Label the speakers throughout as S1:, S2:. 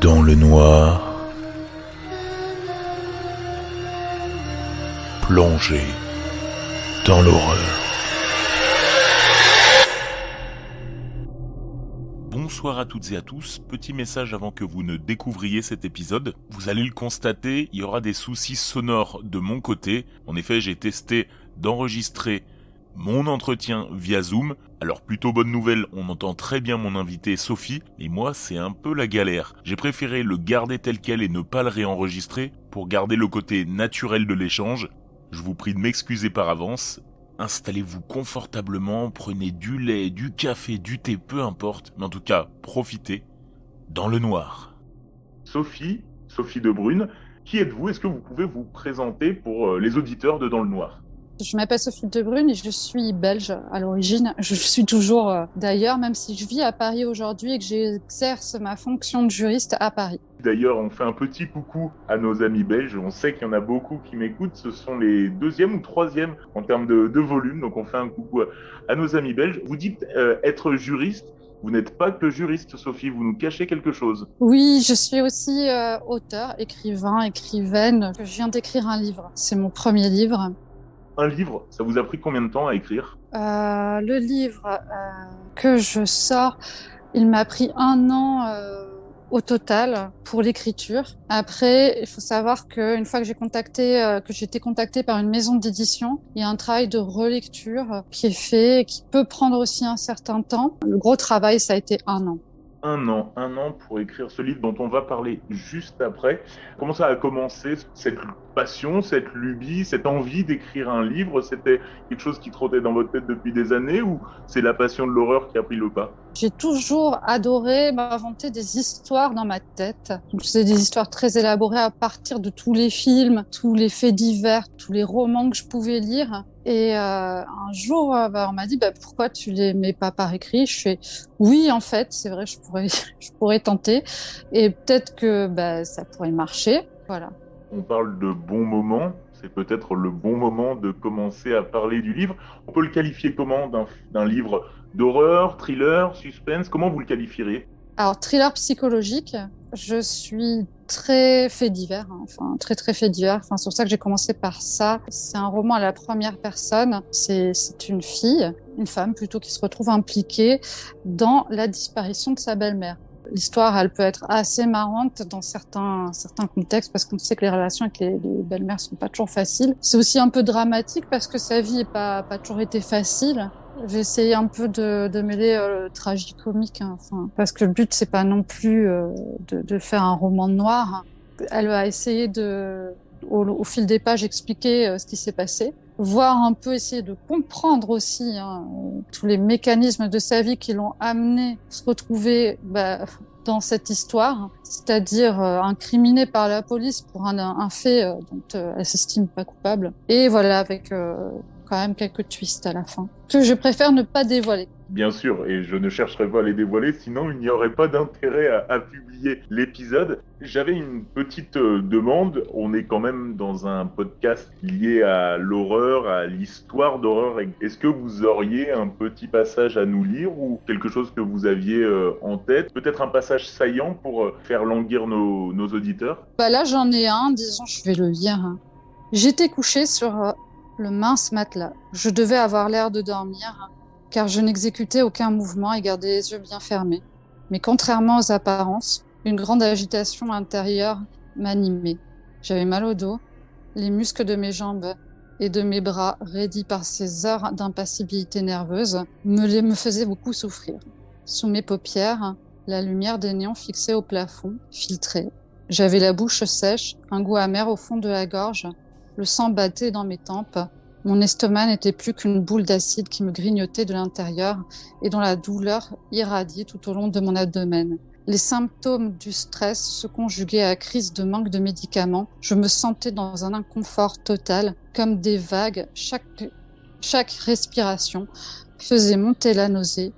S1: Dans le noir, plongé dans l'horreur. Bonsoir à toutes et à tous, petit message avant que vous ne découvriez cet épisode. Vous allez le constater, il y aura des soucis sonores de mon côté. En effet, j'ai testé d'enregistrer mon entretien via Zoom. Alors plutôt bonne nouvelle, on entend très bien mon invité Sophie, mais moi c'est un peu la galère. J'ai préféré le garder tel quel et ne pas le réenregistrer pour garder le côté naturel de l'échange. Je vous prie de m'excuser par avance. Installez-vous confortablement, prenez du lait, du café, du thé, peu importe, mais en tout cas, profitez dans le noir. Sophie de Brune, qui êtes-vous? Est-ce que vous pouvez vous présenter pour les auditeurs de Dans le Noir?
S2: Je m'appelle Sophie de Brune et je suis belge à l'origine. Je suis toujours d'ailleurs, même si je vis à Paris aujourd'hui et que j'exerce ma fonction de juriste à Paris.
S1: D'ailleurs, on fait un petit coucou à nos amis belges. On sait qu'il y en a beaucoup qui m'écoutent. Ce sont les deuxièmes ou troisièmes en termes de volume. Donc, on fait un coucou à nos amis belges. Vous dites être juriste. Vous n'êtes pas que juriste, Sophie. Vous nous cachez quelque chose.
S2: Oui, je suis aussi auteur, écrivaine. Je viens d'écrire un livre. C'est mon premier livre.
S1: Un livre, ça vous a pris combien de temps à écrire?
S2: Le livre que je sors, il m'a pris 1 an au total pour l'écriture. Après, il faut savoir qu'une fois que j'ai été contactée par une maison d'édition, il y a un travail de relecture qui est fait et qui peut prendre aussi un certain temps. Le gros travail, ça a été 1 an.
S1: Un an pour écrire ce livre dont on va parler juste après. Comment ça a commencé, cette passion, cette lubie, cette envie d'écrire un livre? C'était quelque chose qui trottait dans votre tête depuis des années ou c'est la passion de l'horreur qui a pris le pas?
S2: J'ai toujours adoré m'inventer des histoires dans ma tête. Donc, c'est des histoires très élaborées à partir de tous les films, tous les faits divers, tous les romans que je pouvais lire. Et un jour, on m'a dit pourquoi tu les mets pas par écrit? Je fais oui, en fait, c'est vrai, je pourrais tenter et peut-être que ça pourrait marcher. Voilà.
S1: On parle de bons moments. C'est peut-être le bon moment de commencer à parler du livre. On peut le qualifier comment d'un livre d'horreur, thriller, suspense? Comment vous le qualifieriez?
S2: Alors, thriller psychologique, je suis très fait divers, très fait divers. C'est pour ça que j'ai commencé par ça. C'est un roman à la première personne. C'est une fille, une femme plutôt, qui se retrouve impliquée dans la disparition de sa belle-mère. L'histoire, elle peut être assez marrante dans certains contextes parce qu'on sait que les relations avec les belles-mères sont pas toujours faciles. C'est aussi un peu dramatique parce que sa vie est pas toujours été facile. J'ai essayé un peu de mêler le tragicomique, parce que le but c'est pas non plus de faire un roman noir. Elle a essayé au fil des pages expliquer ce qui s'est passé, voir un peu, essayer de comprendre aussi tous les mécanismes de sa vie qui l'ont amené à se retrouver dans cette histoire, c'est-à-dire incriminée par la police pour un fait dont elle s'estime pas coupable. Et voilà, avec quand même quelques twists à la fin, que je préfère ne pas dévoiler.
S1: Bien sûr, et je ne chercherai pas à les dévoiler, sinon il n'y aurait pas d'intérêt à publier l'épisode. J'avais une petite demande. On est quand même dans un podcast lié à l'horreur, à l'histoire d'horreur. Est-ce que vous auriez un petit passage à nous lire ou quelque chose que vous aviez en tête? Peut-être un passage saillant pour faire languir nos auditeurs?
S2: Là, j'en ai un, disons, je vais le lire. J'étais couchée sur le mince matelas. Je devais avoir l'air de dormir, car je n'exécutais aucun mouvement et gardais les yeux bien fermés. Mais contrairement aux apparences, une grande agitation intérieure m'animait. J'avais mal au dos, les muscles de mes jambes et de mes bras, raidis par ces heures d'impassibilité nerveuse, me faisaient beaucoup souffrir. Sous mes paupières, la lumière des néons fixée au plafond filtrait. J'avais la bouche sèche, un goût amer au fond de la gorge, le sang battait dans mes tempes. Mon estomac n'était plus qu'une boule d'acide qui me grignotait de l'intérieur et dont la douleur irradiait tout au long de mon abdomen. Les symptômes du stress se conjuguaient à la crise de manque de médicaments. Je me sentais dans un inconfort total, comme des vagues. Chaque respiration faisait monter la nausée.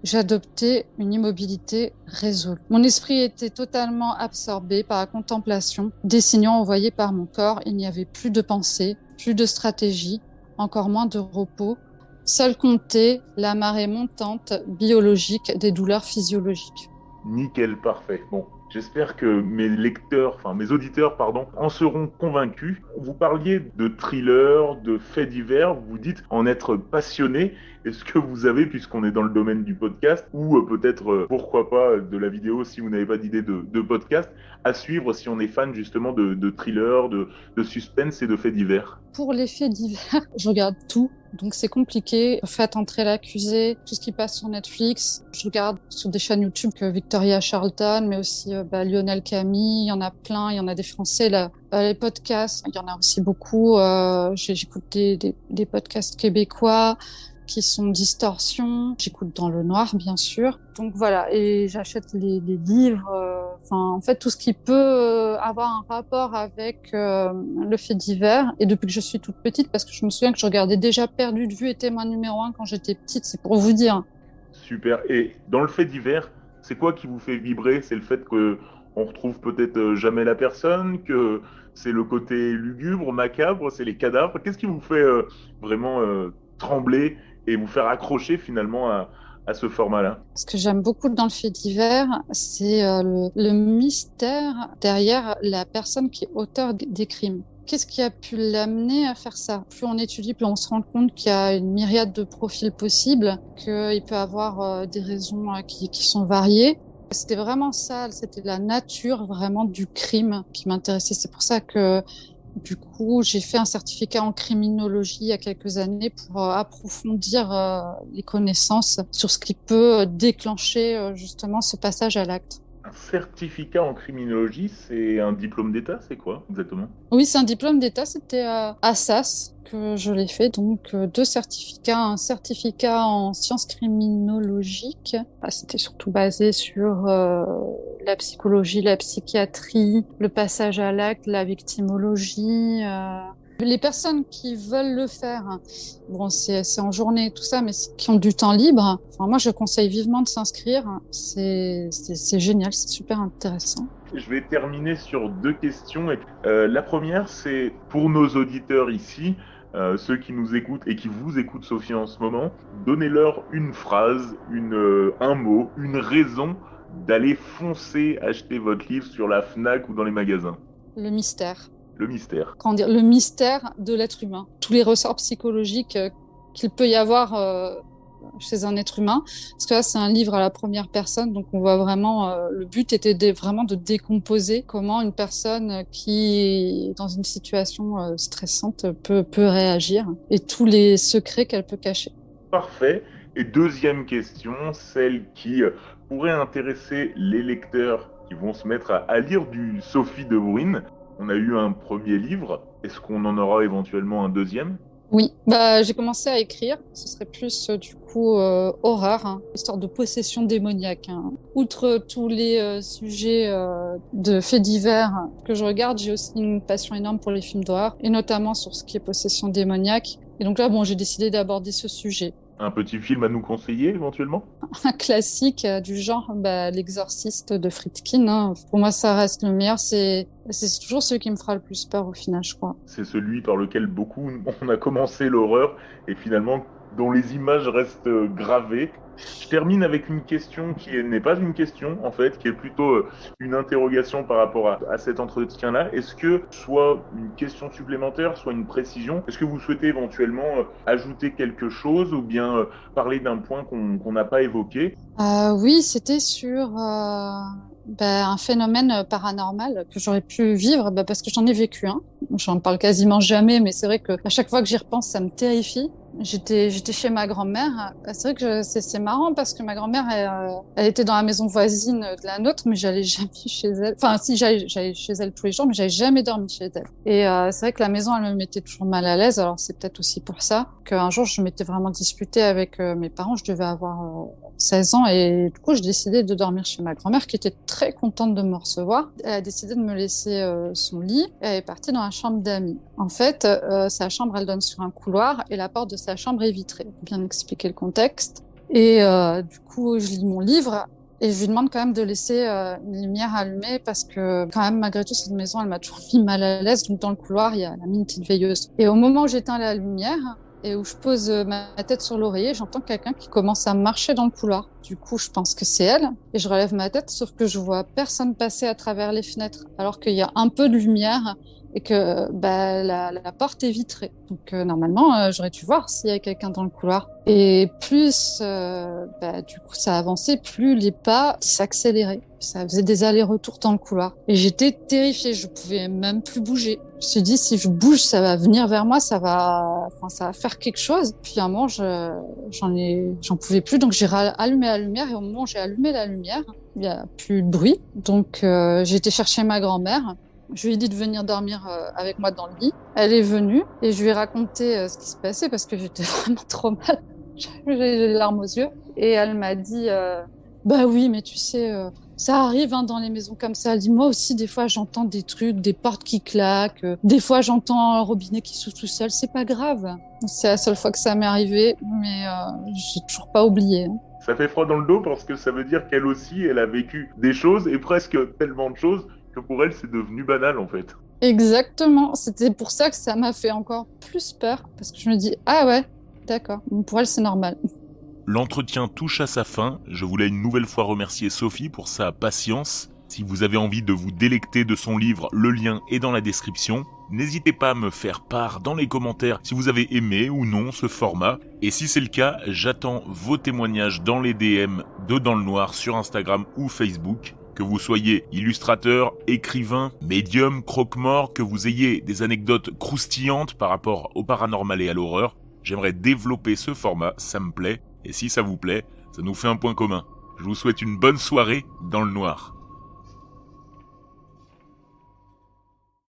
S2: J'adoptais une immobilité résolue. Mon esprit était totalement absorbé par la contemplation. Des signaux envoyés par mon corps, il n'y avait plus de pensée, plus de stratégie, encore moins de repos. Seule comptait la marée montante biologique des douleurs physiologiques.
S1: Nickel, parfait. Bon, J'espère que mes auditeurs, pardon, en seront convaincus. Vous parliez de thrillers, de faits divers, vous dites en être passionné. Est-ce que vous avez, puisqu'on est dans le domaine du podcast, ou peut-être, pourquoi pas, de la vidéo si vous n'avez pas d'idée de podcast, à suivre si on est fan justement de thrillers, de suspense et de faits divers?
S2: Pour les faits divers, je regarde tout. Donc c'est compliqué. Faites entrer l'accusé, tout ce qui passe sur Netflix. Je regarde sur des chaînes YouTube que Victoria Charlton, mais aussi Lionel Camille. Il y en a plein. Il y en a des Français là. Les podcasts, il y en a aussi beaucoup. J'écoute des podcasts québécois qui sont Distorsion. J'écoute Dans le Noir, bien sûr. Donc voilà, et j'achète les livres. En fait, tout ce qui peut avoir un rapport avec le fait divers. Et depuis que je suis toute petite, parce que je me souviens que je regardais déjà Perdu de vue et Témoin numéro 1 quand j'étais petite, c'est pour vous dire.
S1: Super. Et dans le fait divers, c'est quoi qui vous fait vibrer? C'est le fait que on retrouve peut-être jamais la personne, que c'est le côté lugubre, macabre, c'est les cadavres. Qu'est-ce qui vous fait vraiment trembler et vous faire accrocher finalement à ce format-là?
S2: Ce que j'aime beaucoup dans le fait divers, c'est le mystère derrière la personne qui est auteur des crimes. Qu'est-ce qui a pu l'amener à faire ça? Plus on étudie, plus on se rend compte qu'il y a une myriade de profils possibles, qu'il peut avoir des raisons qui sont variées. C'était vraiment ça, c'était la nature vraiment du crime qui m'intéressait. C'est pour ça que du coup, j'ai fait un certificat en criminologie il y a quelques années pour approfondir les connaissances sur ce qui peut déclencher justement ce passage à l'acte.
S1: Un certificat en criminologie, c'est un diplôme d'État, c'est quoi exactement?
S2: Oui, c'est un diplôme d'État, c'était à Assas que je l'ai fait, donc deux certificats, un certificat en sciences criminologiques. C'était surtout basé sur la psychologie, la psychiatrie, le passage à l'acte, la victimologie. Les personnes qui veulent le faire, bon, c'est en journée, tout ça, mais qui ont du temps libre, moi, je conseille vivement de s'inscrire. C'est génial, c'est super intéressant.
S1: Je vais terminer sur deux questions. La première, c'est pour nos auditeurs ici, ceux qui nous écoutent et qui vous écoutent, Sophie, en ce moment, donnez-leur une phrase, un mot, une raison d'aller foncer acheter votre livre sur la Fnac ou dans les magasins.
S2: Le mystère.
S1: Le mystère.
S2: Comment dire, le mystère de l'être humain. Tous les ressorts psychologiques qu'il peut y avoir chez un être humain. Parce que là, c'est un livre à la première personne, donc on voit vraiment, le but était vraiment de décomposer comment une personne qui est dans une situation stressante peut réagir et tous les secrets qu'elle peut cacher.
S1: Parfait. Et deuxième question, celle qui pourrait intéresser les lecteurs qui vont se mettre à lire du Sophie de Bruyn. On a eu un premier livre. Est-ce qu'on en aura éventuellement un deuxième?
S2: Oui, j'ai commencé à écrire. Ce serait plus du coup horreur, hein, histoire de possession démoniaque. Hein. Outre tous les sujets de faits divers que je regarde, j'ai aussi une passion énorme pour les films d'horreur, et notamment sur ce qui est possession démoniaque. Et donc là, bon, j'ai décidé d'aborder ce sujet.
S1: Un petit film à nous conseiller éventuellement?
S2: Un classique du genre L'Exorciste de Friedkin. Hein. Pour moi, ça reste le meilleur. C'est toujours celui qui me fera le plus peur au final, je crois.
S1: C'est celui par lequel beaucoup on a commencé l'horreur et finalement dont les images restent gravées. Je termine avec une question qui n'est pas une question en fait, qui est plutôt une interrogation par rapport à cet entretien-là. Est-ce que soit une question supplémentaire, soit une précision, est-ce que vous souhaitez éventuellement ajouter quelque chose ou bien parler d'un point qu'on n'a pas évoqué?
S2: Oui, c'était sur un phénomène paranormal que j'aurais pu vivre parce que j'en ai vécu un. J'en parle quasiment jamais, mais c'est vrai que à chaque fois que j'y repense, ça me terrifie. J'étais chez ma grand-mère. C'est vrai que c'est marrant parce que ma grand-mère, elle était dans la maison voisine de la nôtre, mais j'allais jamais chez elle. Enfin, si, j'allais chez elle tous les jours, mais j'avais jamais dormi chez elle. Et c'est vrai que la maison, elle me mettait toujours mal à l'aise. Alors c'est peut-être aussi pour ça qu'un jour, je m'étais vraiment disputée avec mes parents. Je devais avoir 16 ans et du coup, j'ai décidé de dormir chez ma grand-mère qui était très contente de me recevoir. Elle a décidé de me laisser son lit et elle est partie dans la chambre d'amis. En fait, sa chambre, elle donne sur un couloir et la porte de sa chambre est vitrée. Pour bien expliquer le contexte. Et du coup, je lis mon livre et je lui demande quand même de laisser une lumière allumée parce que quand même, malgré tout, cette maison, elle m'a toujours mis mal à l'aise. Donc dans le couloir, il y a la mine petite veilleuse. Et au moment où j'éteins la lumière, et où je pose ma tête sur l'oreiller, j'entends quelqu'un qui commence à marcher dans le couloir. Du coup, je pense que c'est elle et je relève ma tête, sauf que je vois personne passer à travers les fenêtres, alors qu'il y a un peu de lumière et que la porte est vitrée. Donc normalement, j'aurais dû voir s'il y a quelqu'un dans le couloir. Et plus du coup ça avançait, plus les pas s'accéléraient. Ça faisait des allers-retours dans le couloir. Et j'étais terrifiée, je pouvais même plus bouger. Je me suis dit, si je bouge, ça va venir vers moi, ça va faire quelque chose. Puis à un moment, j'en pouvais plus, donc j'ai allumé la lumière. Et au moment où j'ai allumé la lumière, il n'y a plus de bruit. Donc j'ai été chercher ma grand-mère. Je lui ai dit de venir dormir avec moi dans le lit. Elle est venue et je lui ai raconté ce qui se passait parce que j'étais vraiment trop mal. J'ai les larmes aux yeux. Et elle m'a dit, bah oui, mais tu sais, ça arrive dans les maisons comme ça. Elle dit, moi aussi, des fois, j'entends des trucs, des portes qui claquent. Des fois, j'entends un robinet qui s'ouvre tout seul. C'est pas grave. C'est la seule fois que ça m'est arrivé, mais j'ai toujours pas oublié.
S1: Ça fait froid dans le dos parce que ça veut dire qu'elle aussi, elle a vécu des choses et presque tellement de choses que pour elle, c'est devenu banal en fait.
S2: Exactement. C'était pour ça que ça m'a fait encore plus peur parce que je me dis, ah ouais, d'accord. Pour elle, c'est normal.
S1: L'entretien touche à sa fin. Je voulais une nouvelle fois remercier Sophie pour sa patience. Si vous avez envie de vous délecter de son livre, le lien est dans la description. N'hésitez pas à me faire part dans les commentaires si vous avez aimé ou non ce format. Et si c'est le cas, j'attends vos témoignages dans les DM de Dans le Noir sur Instagram ou Facebook. Que vous soyez illustrateur, écrivain, médium, croque-mort, que vous ayez des anecdotes croustillantes par rapport au paranormal et à l'horreur, j'aimerais développer ce format, ça me plaît. Et si ça vous plaît, ça nous fait un point commun. Je vous souhaite une bonne soirée dans le noir.